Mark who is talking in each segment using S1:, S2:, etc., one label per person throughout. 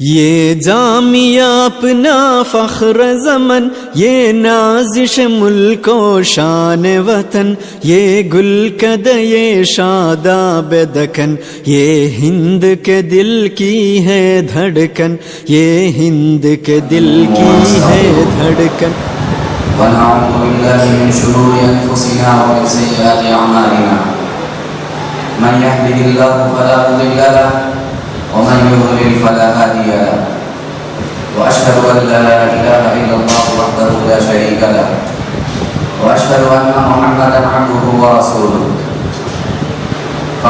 S1: یہ جامعہ اپنا فخر زمن، یہ نازش ملک و شان وطن، یہ گل قد یہ شاداب دکن، یہ ہند کے دل کی ہے دھڑکن، یہ ہند کے دل کی ہے دھڑکن۔
S2: ونعوذ بالله من شرور انفسنا ومن سيئات اعمالنا، من يهده الله فلا مضل له ومن يضلل فلا هادي له، واشهد ان لا اله الا الله وحده لا شريك له، واشهد ان محمدا عبده ورسوله۔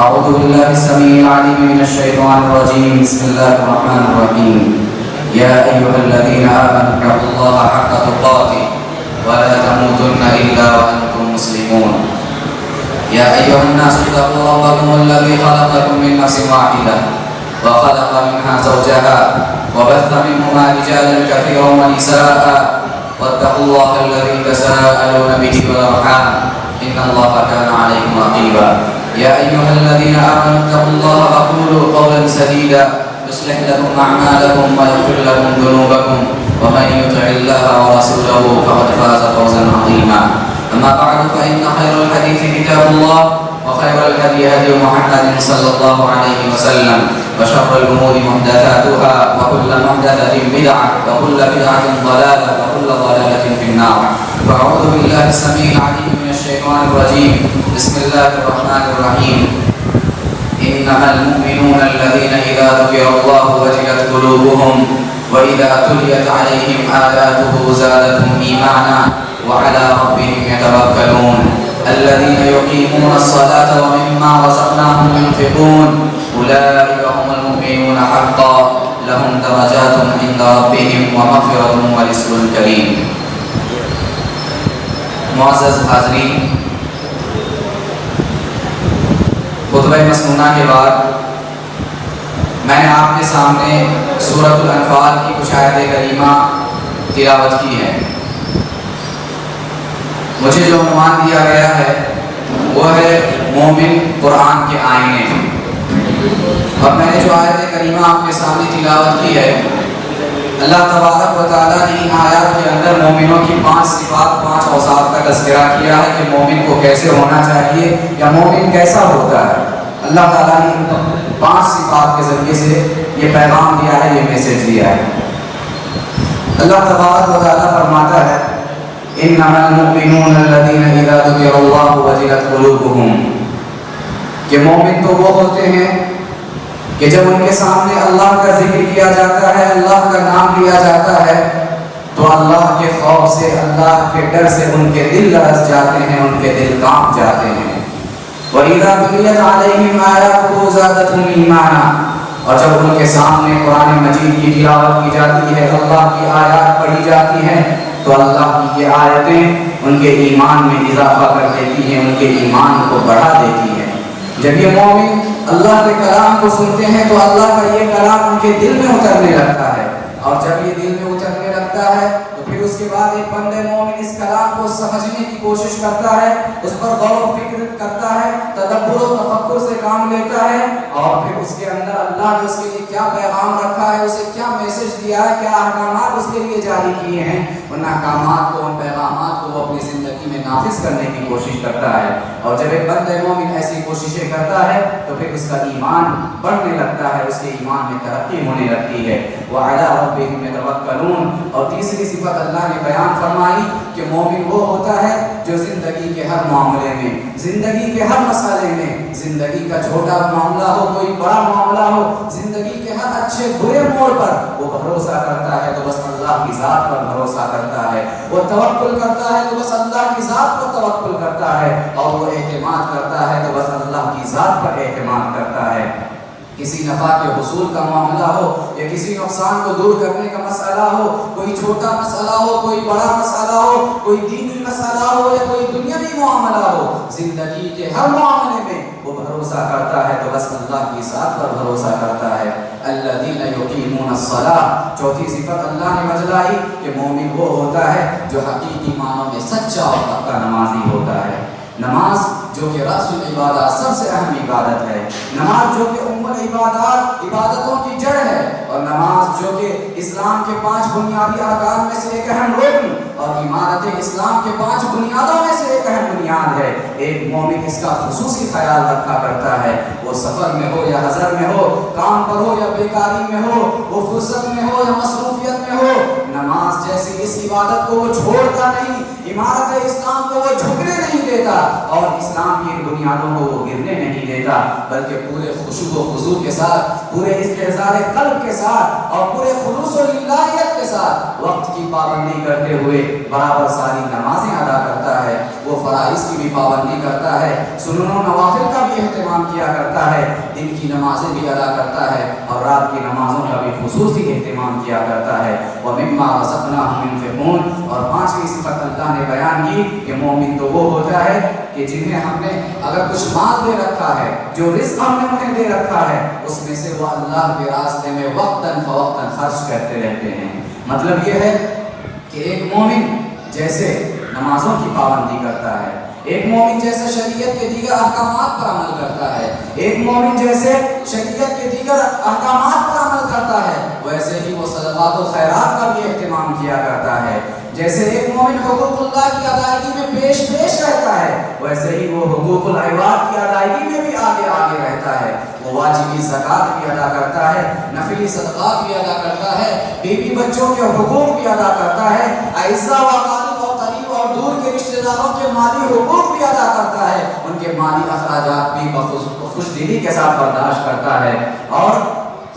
S2: اعوذ بالله السميع العليم من الشيطان الرجيم، بسم الله الرحمن الرحيم، يا ايها الذين امنوا اتقوا الله حق تقاته ولا تموتن الا وانتم مسلمون، يا ايها الناس اتقوا ربكم الذي خلقكم من نفس واحده وخلق منها زوجها وبث منهما رجالا كثيرا ونساء، واتقوا الله الذي تساءلون به والارحام ان الله كان عليكم رقيبا، يا ايها الذين امنوا اتقوا الله وقولوا قولا سديدا يصلح لكم اعمالكم ويغفر لكم ذنوبكم، ومن يطع الله ورسوله فقد فاز فوزا عظيما، اما بعد فان خير الحديث كتاب الله وخير الهدي هدي محمد صلى الله عليه وسلم، وشر الأمور محدثاتها وكل محدثة بدعة وكل بدعة ضلالة وكل ضلالة في النار۔ فأعوذ بالله السميع العليم من الشيطان الرجيم، بسم الله الرحمن الرحيم، إنما المؤمنون الذين إذا ذكر الله وجلت قلوبهم وإذا تليت عليهم آياته زادتهم إيمانا وعلى ربهم يتوكلون، الذين يقيمون الصلاة ومما رزقناهم ينفقون، أولئك هم المؤمنون حقا، لهم درجات عند ربهم ومغفرة ورزق كريم۔ معزز حاضرین، خطبہ مسنونہ کے بعد میں نے آپ کے سامنے سورۃ الانفال کی کچھ آیات کریمہ تلاوت کی ہے۔ مجھے جو عنوان دیا گیا ہے وہ ہے مومن قرآن کے آئینے، اور میں نے جو آیت کریمہ آپ کے سامنے تلاوت کی ہے، اللہ تبارک و تعالیٰ نے ان آیات کے اندر مومنوں کی 5 صفات 5 اوصاف کا تذکرہ کیا ہے کہ مومن کو کیسے ہونا چاہیے یا مومن کیسا ہوتا ہے۔ اللہ تعالیٰ نے ان 5 صفات کے ذریعے سے یہ پیغام دیا ہے، یہ میسج دیا ہے۔ اللہ تبارک و تعالیٰ فرماتا ہے انما المؤمنون الذين اذا ذكر الله وجلت قلوبهم، کہ مومن تو وہ ہوتے ہیں کہ جب ان کے سامنے اللہ کا ذکر کیا جاتا ہے، اللہ کا نام لیا جاتا ہے، تو اللہ کے خوف سے، اللہ کے ڈر سے ان کے دل لرز جاتے ہیں، ان کے دل کانپ جاتے ہیں۔ وَإِذَا تُلِيَتْ عَلَيْهِمْ آيَاتُهُ زَادَتْهُمْ إِيمَانًا، اور جب ان کے سامنے قرآن مجید کی تلاوت کی جاتی ہے، اللہ کی آیات پڑھی جاتی ہیں، تو اللہ کی یہ آیتیں ان کے ایمان میں اضافہ کر دیتی ہیں، ان کے ایمان کو بڑھا دیتی ہیں۔ جب یہ مومن اللہ کے کلام کو سنتے ہیں تو اللہ کا یہ کلام ان کے دل میں اترنے لگتا ہے، اور جب یہ دل میں اترنے لگتا ہے تو پھر اس کے بعد ایک بندہ مومن اس کلام کو سمجھنے کی کوشش کرتا ہے، اس پر غور و فکر کرتا ہے، تدبر و تفکر سے کام لیتا ہے، اور پھر اس کے اندر اللہ نے اس کے لیے کیا پیغام رکھا ہے، اسے کیا میسج دیا ہے، کیا احکامات اس کے لیے جاری کیے ہیں، ان احکامات کو، ان پیغامات کو وہ اپنی زندگی میں نافذ کرنے کی کوشش کرتا ہے۔ اور جب ایک بندہ مومن ایسی کوششیں کرتا ہے تو پھر اس کا ایمان بڑھنے لگتا ہے، اس کے ایمان میں ترقی ہونے لگتی ہے۔ وَعَلَىٰ رَبِّهِمْ يَتَوَكَّلُونَ، اور تیسری صفت اللہ نے بیان فرمائی کہ مومن وہ ہوتا ہے جو زندگی کے ہر معاملے میں، زندگی کے ہر مسئلے میں، زندگی کا چھوٹا معاملہ ہو، کوئی بڑا معاملہ ہو، زندگی کے ہر اچھے برے موڑ پر وہ بھروسہ کرتا ہے تو بس اللہ کی ذات پر بھروسہ کرتا ہے، وہ توکل کرتا ہے تو بس اللہ کی ذات پر توکل کرتا ہے، اور وہ اعتماد کرتا ہے تو بس اللہ کی ذات پر اعتماد کرتا ہے۔ کسی نفع کے حصول کا معاملہ ہو یا کسی نقصان کو دور کرنے کا مسئلہ ہو، کوئی چھوٹا مسئلہ ہو، کوئی بڑا مسئلہ ہو، کوئی دینی مسئلہ ہو یا کوئی دنیاوی معاملہ ہو، زندگی کے ہر معاملے میں وہ بھروسہ کرتا ہے تو بس اللہ کی ذات پر بھروسہ کرتا ہے۔ الذین یقیمون الصلاۃ، چوتھی صفت اللہ نے بتلائی کہ مومن وہ ہوتا ہے جو حقیقی معنوں میں سچا اور پکا نمازی ہوتا ہے۔ نماز جو کہ رأس العبادات، سب سے اہم عبادت ہے، نماز جو کہ ام العبادات، عبادتوں کی جڑ ہے، اور نماز جو اسلام کے 5 بنیادی ارکان میں سے ایک اہم رکن اور عمارت اسلام کے 5 بنیادوں میں سے ایک اہم بنیاد ہے۔ ایک مومن اس کا خصوصی خیال رکھا کرتا ہے، وہ سفر میں ہو یا حضر میں ہو، کام پر ہو یا بیکاری میں ہو، وہ فرصت میں ہو یا مصروفیت میں ہو، نماز جیسی اس عبادت کو وہ چھوڑتا نہیں، عمارت اسلام کو وہ جھکنے نہیں دیتا اور اسلام کی بنیادوں کو وہ گرنے نہیں دیتا، بلکہ پورے خشوع و خضوع کے ساتھ، پورے استحضار قلب کے ساتھ اور پورے خلوص و للہیت کے ساتھ وقت کی پابندی کرتے ہوئے برابر ساری نمازیں ادا کرتا ہے۔ وہ فرائض کی بھی پابندی کرتا ہے، سنن و نوافل کا بھی اہتمام کیا کرتا ہے، دن کی نمازیں بھی ادا کرتا ہے اور رات کی نمازوں کا بھی خصوصی اہتمام کیا کرتا ہے۔ وَمِمَّا رَزَقْنَاهُمْ يُنْفِقُونَ، اور 5ویں صفت اللہ نے بیان کی کہ مومن تو وہ ہوتا ہے کہ جنہیں ہم نے اگر کچھ مال دے رکھا ہے، جو رزق ہم نے انہیں دے رکھا ہے، اس میں سے وہ اللہ کے راستے میں وقتاً فوقتاً خرچ کرتے رہتے ہیں۔ مطلب یہ ہے کہ ایک مومن جیسے نمازوں کی پابندی کرتا ہے، ایک مومن جیسے شریعت کے دیگر احکامات پر عمل کرتا ہے، ایک مومن جیسے شریعت کے دیگر احکامات پر عمل کرتا ہے، ویسے ہی وہ صدقات و خیرات کا بھی اہتمام کیا کرتا ہے۔ جیسے ایک مومن حقوق اللہ کی ادائیگی میں پیش رہتا ہے، ویسے ہی وہ حقوق العباد کی ادائیگی میں بھی آگے رہتا ہے۔ وہ واجبی زکوٰۃ بھی ادا کرتا ہے، نفلی صدقات بھی ادا کرتا ہے، بیوی بچوں کے حقوق بھی ادا کرتا ہے، اعزاء و اقارب اور قریب اور دور کے رشتہ داروں کے مالی حقوق بھی ادا کرتا ہے، ان کے مالی اخراجات بھی خوش دلی کے ساتھ برداشت کرتا ہے، اور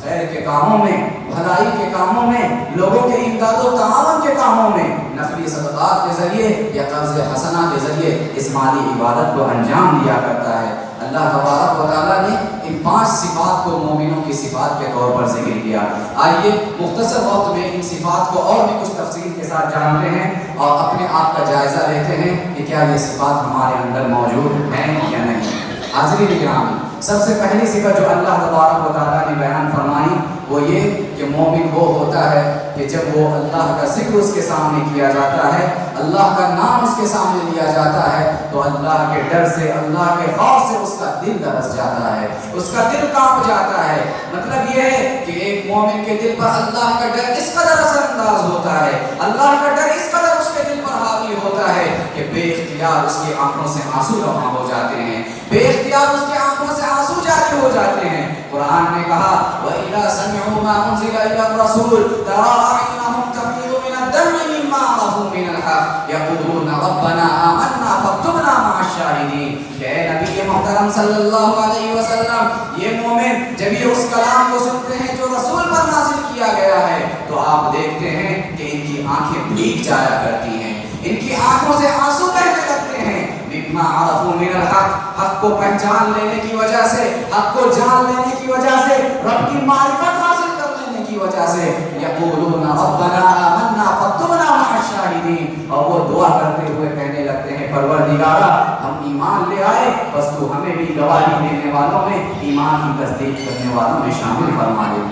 S2: خیر کے کاموں میں، بھلائی کے کاموں میں، لوگوں کے امداد و تعاون کے کاموں میں نفلی صدقات کے ذریعے یا قرض حسنہ کے ذریعے اس مالی عبادت کو انجام دیا کرتا ہے۔ اللہ تبارک و تعالیٰ نے ان 5 صفات کو مومنوں کی صفات کے طور پر ذکر کیا۔ آئیے مختصر وقت میں ان صفات کو اور بھی کچھ تفصیل کے ساتھ جانتے ہیں اور اپنے آپ کا جائزہ لیتے ہیں کہ کیا یہ صفات ہمارے اندر موجود ہیں یا نہیں۔ حاضرین کرام، سب سے پہلی صفت جو اللہ تبارک و تعالیٰ نے بیان فرمائی وہ یہ کہ مومن وہ ہوتا ہے کہ جب وہ اللہ کا ذکر اس کے سامنے کیا جاتا ہے، اللہ کا نام اس کے سامنے لیا جاتا ہے، تو اللہ کے ڈر سے، اللہ کے خوف سے اس کا دل درس جاتا ہے، اس کا دل کانپ جاتا ہے۔ مطلب یہ ہے کہ ایک مومن کے دل پر اللہ کا ڈر اس قدر اثر انداز ہوتا ہے، اللہ کا ڈر اس قدر اس کے دل پر حاوی ہوتا ہے کہ بے اختیار اس کی آنکھوں سے آنسو رواں ہو جاتے ہیں، بے اختیار اس کی آنکھوں سے آنسو جاری ہو جاتے ہیں۔ قرآن نے کہا وَإِذَا سَمِعُوا مَا أُنزِلَ إِلَى الرَّسُولِ تَرَىٰ أَعْيُنَهُمْ تَفِيضُ مِنَ الدَّمْعِ مِمَّا عَرَفُوا مِنَ الْحَقِّ يَقُولُونَ رَبَّنَا آمَنَّا فَاكْتُبْنَا مَعَ الشَّاهِدِينَ۔ کہ اے نبی محترم صلی اللہ علیہ وسلم، یہ مومن جب یہ اس کلام کو سنتے ہیں جو رسول پر نازل کیا گیا ہے تو آپ دیکھتے ہیں کہ ان کی آنکھیں بھیگ جایا کرتی ہیں، ان کی آنکھوں سے آنسو بہنے لگتے ہیں۔ مما عرفوا من الحق، حق کو پہچان لینے کی وجہ سے، حق کو جان لینے کی وجہ سے، رب کی معرفت حاصل کر لینے کی وجہ سے، یقولون ربنا آمنا فاكتبنا مع الشاہدین، اور وہ دعا کرتے ہوئے کہنے لگتے ہیں پروردگارا ہم ایمان لے آئے، بس تو ہمیں بھی گواہی دینے والوں میں، ایمان کی تصدیق کرنے والوں میں شامل فرما دے۔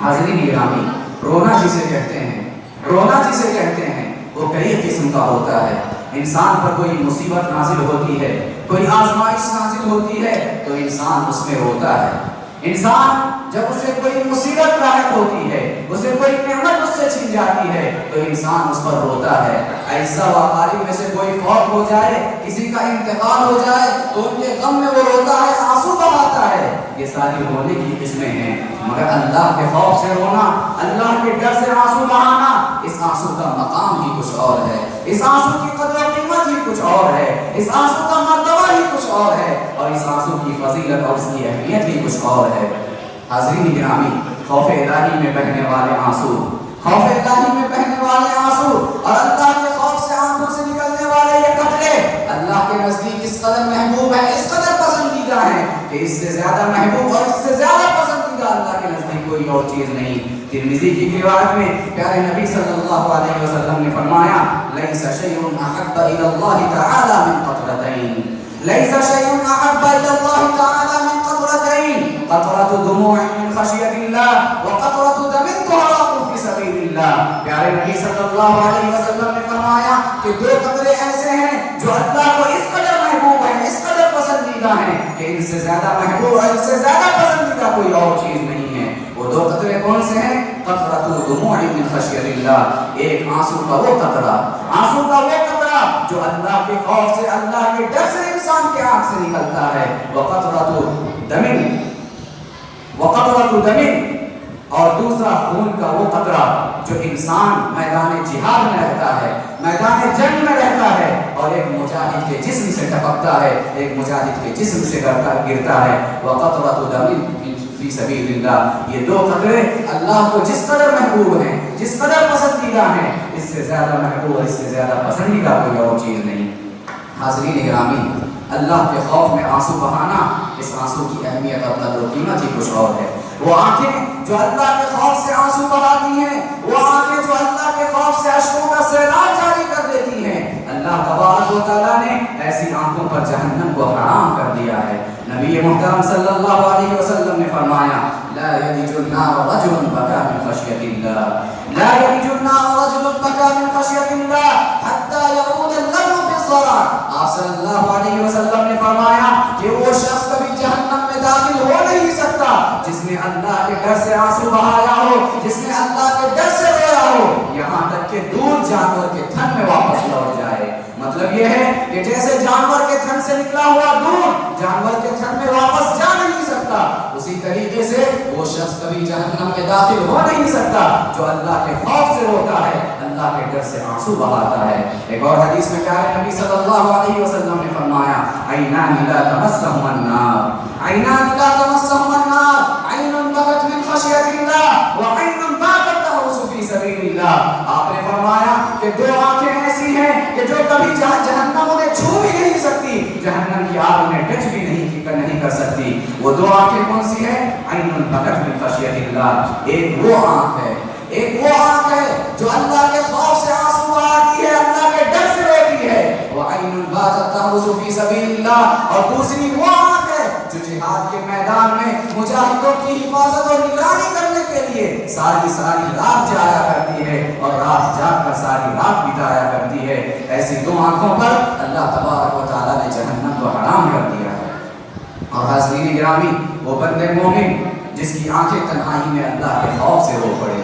S2: حاضرین گرامی، رونا جسے کہتے ہیں، رونا جسے کہتے ہیں وہ کئی قسم کا ہوتا ہے۔ انسان پر کوئی مصیبت نازل ہوتی ہے، کوئی آزمائش نازل ہوتی ہے تو انسان اس میں روتا ہے۔ انسان جب اسے کوئی مصیبت لاحق ہوتی ہے، اسے کوئی نعمت اس سے چھن جاتی ہے تو انسان اس پر روتا ہے۔ ایسا واقعی میں سے کوئی فوت ہو جائے، کسی کا انتقال ہو جائے تو ان کے غم میں وہ روتا ہے، آنسو بہاتا ہے۔ یہ ساری رونے کی قسمیں ہیں، مگر اللہ کے خوف سے رونا، اللہ کے ڈر سے آنسو بہانا، اس آنسو کا مقام ہی کچھ اور ہے، اس آنسو کی قدر و قیمت ہی کچھ اور ہے، اس آنسو کا مرتبہ ہی کچھ اور ہے، اور اس آنسو کی فضیلت اور اس کی اہمیت ہی کچھ اور ہے۔ حاضرین گرامی، خوف الہی میں بہنے والے آنسو، خوف الہی میں بہنے والے آنسو اور اللہ کے خوف سے آنکھوں سے نکلنے والے یہ قطرے اللہ کے نزدیک اس قدر محبوب ہیں، اس قدر پسندیدہ ہیں کہ اس سے زیادہ محبوب اور اس سے زیادہ پسندیدہ اللہ کے نزدیک کوئی اور چیز نہیں۔ ترمذی کی روایت میں پیارے نبی صلی اللہ علیہ وسلم نے فرمایا لیس شیء احب الی اللہ تعالی من قطرتین، لیس شیء احب الی اللہ تعالی من قطرتین، قطرۃ دموع من خشیۃ اللہ وقطرۃ دم تحرق فی سبیل اللہ۔ پیارے نبی صلی اللہ علیہ وسلم نے فرمایا کہ 2 قطرے ایسے ہیں جو اللہ کو اس قدر محبوب ہیں، اس قدر پسندیدہ ہیں کہ ان سے زیادہ محبوب اور ان سے زیادہ پسندیدہ کوئی اور چیز نہیں ہے۔ وہ 2 قطرے کون سے ہیں؟ قطرۃ دموع من خشیت اللہ، ایک آنسو کا وہ قطرہ، آنسو کا وہ قطرہ جو اللہ کے خوف سے، اللہ کے ڈر سے انسان کے آنکھ سے نکلتا ہے، وقطرۃ دم، اور دوسرا خون کا وہ قطرہ جو انسان میدان جہاد میں رہتا ہے، میدان جنگ میں رہتا ہے اور ایک مجاہد کے جسم سے ٹپکتا ہے، ایک مجاہد کے جسم سے گرتا ہے، وقطرۃ دم فی سبیل اللہ۔ یہ دو قطرے اللہ کو جس قدر محبوب ہیں، جس قدر پسندیدہ ہیں، اس سے زیادہ محبوب اور اس سے زیادہ پسندیدہ کوئی اور چیز نہیں۔ حاضرین گرامی، اللہ کے خوف میں آنسو بہانا، اس آنسو کی اہمیت اور قدر و قیمت ہی کچھ اور ہے۔ وہ آنکھیں جو اللہ کے خوف سے آنسو بہاتی ہیں، وہ آنکھیں جو اللہ کے خوف سے اشکوں کا سیلاب جاری کر دیتی ہیں، اللہ تبارک و تعالیٰ نے ایسی آنکھوں پر جہنم کو حرام کر دیا ہے۔ نبی محترم صلی اللہ علیہ وسلم نے فرمایا لا یلج النار رجل بکا من خشیت اللہ، لا یلج النار رجل بکا من خشیت اللہ حتی یعود اللبن فی الصلاة۔ آپ صلی اللہ علیہ وسلم نے فرمایا کہ وہ شخص کبھی جہنم میں داخل ہو نہیں سکتا جس نے اللہ کے ڈر سے آنسو بہایا ہو، جس نے اللہ کے ڈر سے رویا ہو، یہاں تک کہ دور جانور کے تھن میں واپس لوٹ جائے۔ مطلب یہ ہے کہ جیسے جانور کے تھن سے نکلا ہوا دودھ جانور کے تھن میں واپس جا نہیں سکتا، اسی طریقے سے وہ شخص کبھی جہنم میں داخل ہو نہیں سکتا جو اللہ کے خوف سے روتا ہے، اللہ کے ڈر سے آنسو بہاتا ہے۔ ایک اور حدیث میں پیارے نبی صلی اللہ علیہ وسلم نے فرمایا عینان لا تمسہما النار، عینان لا تمسہما النار، عین بکت من خشیت اللہ وعین باتت تحرس فی سبیل اللہ۔ آپ نے فرمایا کہ دو آنکھیں ایسی ہیں کہ جو کبھی جہنم انہیں چھو بھی نہیں سکتی، جہنم کی آگ انہیں ٹچ بھی نہیں کر سکتی۔ وہ دو آنکھیں کون سی ہیں؟ عین بکت من خشیت اللہ، ایک وہ آنکھ ہے، ایک وہ آنکھ ہے جو اللہ کے خوف سے آنسو بہاتی ہے، اللہ کے ڈر سے روتی ہے، وعین باتت تحرس فی سبیل اللہ، اور دوسری وہ آنکھ ہے جو جہاد کے میدان میں مجاہدوں کی حفاظت اور نگرانی کرنے کے لیے ساری رات جایا کرتی ہے اور رات جاگ کر ساری رات بتایا کرتی ہے۔ ایسی دو آنکھوں پر اللہ تبارک و تعالیٰ نے جہنم کو حرام کر دیا ہے۔ اور حاضرین گرامی، وہ بندے مومن جس کی آنکھیں تنہائی میں اللہ کے خوف سے رو پڑے،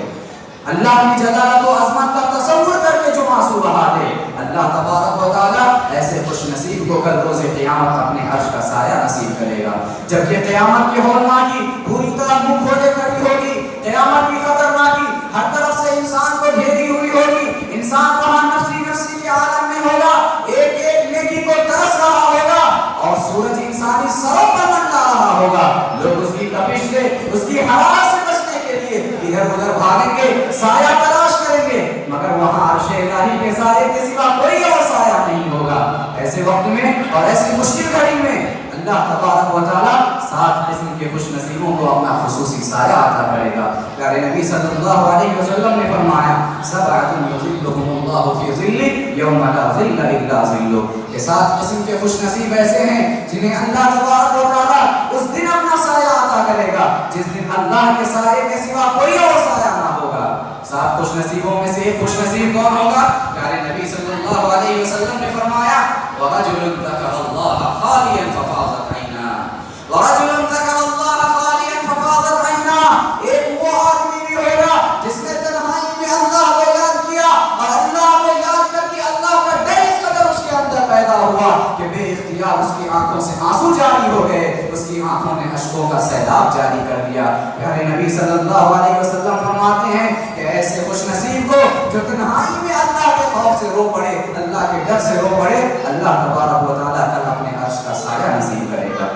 S2: اللہ کی جلالت و عظمت کا تصور کر کے جو آنسو بہا دے، اللہ تبارک و تعالیٰ ایسے خوش نصیب کو کل روز قیامت اپنے عرش کا سایہ نصیب کرے گا۔ جب یہ قیامت کی ہولناکی پوری طرح منہ کھولے کھڑی ہوگی، قیامت کی خطرناکی ہر طرف سے انسان کو گھیری ہوئی ہوگی، انسان وہاں نفسی کے عالم میں ہوگا، ایک ایک نیکی کو ترس رہا ہوگا اور سورج انسانی سروں پر منڈلا رہا ہوگا۔ لوگ اس کی تپش سے، اس کی حرارت سے بچنے کے لیے ادھر ادھر بھاگیں گے، سایہ تلاش کریں گے، مگر وہاں عرش الہی کے سایے کے سوا کوئی اور سایہ نہیں ہوگا۔ ایسے وقت میں اور ایسی مشکل گھڑی میں اللہ تبارک و تعالیٰ 7 قسم کے خوش نصیبوں کو اپنا خصوصی سایہ عطا کرے گا۔ پیارے نبی صلی اللہ علیہ وسلم نے فرمایا سبعۃ یظلهم اللہ فی ظلہ یوم لا ظل الا ظلہ، کہ 7 قسم کے خوش نصیب ایسے ہیں جنہیں اللہ تبارک و تعالیٰ اس دن اپنا سایہ عطا کرے گا جس دن اللہ کے سایے کے سوا کوئی اور سایہ نہ ہوگا۔ 7 خوش نصیبوں میں سے ایک خوش نصیب کون ہوگا؟ پیارے نبی صلی اللہ علیہ وسلم نے فرمایا وَرَجُلٌ ذَكَرَ اللَّهَ خَالِيًا فَفَاضَتْ عَيْنَاهُ، وَرَجُلٌ ذَكَرَ اللَّهَ خَالِيًا فَفَاضَتْ عَيْنَاهُ، ایک وہ آدمی بھی ہوگا جس نے تنہائی میں اللہ کو یاد کیا اور اللہ کو یاد کر کے اللہ کا ڈر اس قدر اس کے اندر پیدا ہوا کہ بے اختیار اس کی آنکھوں سے آنسو جاری ہو گئے، اس کی آنکھوں نے اشکوں کا سیلاب جاری کر دیا۔ پیارے نبی صلی اللہ علیہ وسلم فرماتے ہیں کہ ایسے خوش نصیب کو جو تنہائی میں اللہ کے خوف سے رو پڑے، اللہ کے ڈر سے رو پڑے، اللہ تبارک و تعالیٰ کل اپنے عرش کا سایہ نصیب کرے گا۔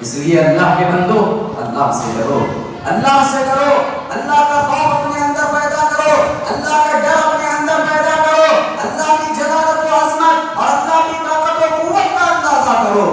S2: اس لیے اللہ کے بندو، اللہ سے ڈرو، اللہ سے ڈرو، اللہ کا خوف اپنے اندر پیدا کرو، اللہ کا ڈر اپنے اندر پیدا کرو، اللہ کی جلالت و عظمت اور اللہ کی طاقت و قوت کا اندازہ کرو،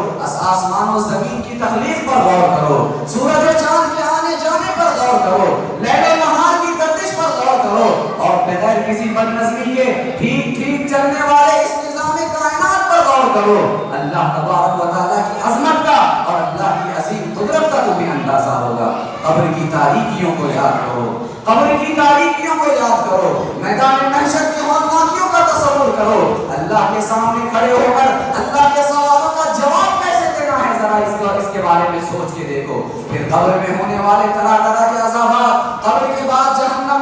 S2: آسمان و زمین کی تخلیق پر غور کرو، سورج و چاند کے آنے جانے پر غور کرو، لیل و نہار کی گردش پر غور کرو، اور بغیر کسی بد نظمی کے ٹھیک چلنے والے اس نظام کائنات پر غور کرو۔ اللہ تبارک و تعالیٰ کی عظمت کا اور اللہ کی عظیم قدرت کا تمہیں اندازہ ہوگا۔ قبر کی تاریکیوں کو یاد کرو، قبر کی تاریکیوں کو یاد کرو، میدان محشر کی ہولناکیوں کا تصور کرو، اللہ کے سامنے کھڑے ہو کر اللہ کے سوالوں کا جواب کیسے دینا ہے ذرا اس کے بارے میں سوچ کے دیکھو۔ پھر قبر میں ہونے والے طرح طرح کے عذابات، قبر کے بعد جہنم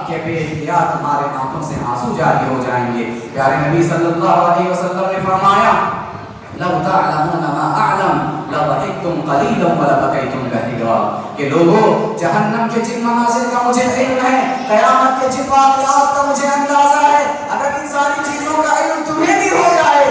S2: کہ بے اختیار تمہارے آنکھوں سے آنسو جاری ہو جائیں گے۔ پیارے نبی صلی اللہ علیہ وسلم نے فرمایا لو تعلمون ما اعلم لضحكتم قليلا ولبكيتم كثيرا، کہ لوگوں جہنم کے جن مناظر کا مجھے علم ہے، قیامت کے جن واقعات کا مجھے اندازہ ہے، اگر ان ساری چیزوں کا علم تمہیں بھی ہو جائے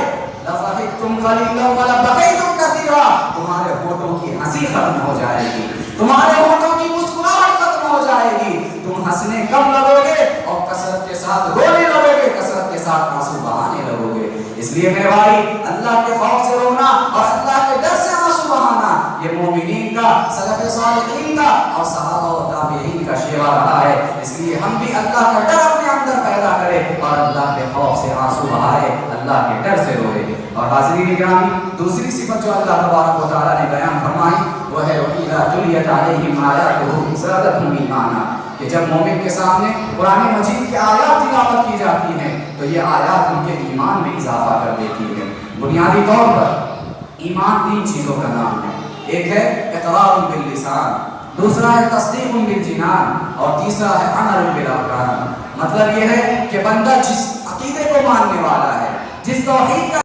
S2: لضحكتم قليلا ولبكيتم كثيرا، تمہارے ہونٹوں کی ہنسی ختم ہو جائے گی، تمہارے ہونٹوں کی مسکراہٹ ختم ہو جائے گی، تم ہنسنے کم لگو گے اور کثرت کے ساتھ رونے لگو گے، کثرت کے ساتھ آنسو بہانے لگو گے۔ اس لیے میرے بھائی اللہ کے خوف سے رونا اور اللہ کے ڈر سے آنسو بہانا یہ مومنین کا، سلف صالحین کا اور صحابہ و تابعین کا شیوا رہا ہے۔ اس لیے ہم بھی اللہ کا ڈر اپنے اندر پیدا کریں اور اللہ کے خوف سے آنسو بہائے، اللہ کے ڈر سے روئے۔ اور حاضرین گرامی، دوسری صفت جو اللہ تبارک و تعالیٰ نے بیان فرمائی وہ ہے وَإِذَا تُلِيَتْ عَلَيْهِمْ آيَاتُهُ زَادَتْهُمْ ایمانا، کہ جب مومن کے سامنے قرآن مجید کی آیات تلاوت کی جاتی ہیں تو یہ آیات ان کے ایمان میں اضافہ کر دیتی ہے۔ بنیادی طور پر ایمان تین چیزوں کا نام ہے، ایک ہے اقرار باللسان، دوسرا ہے تصدیق بالجنان اور تیسرا ہے عمل بالارکان۔ مطلب یہ ہے کہ بندہ جس عقیدے کو ماننے والا ہے، جس توحید کا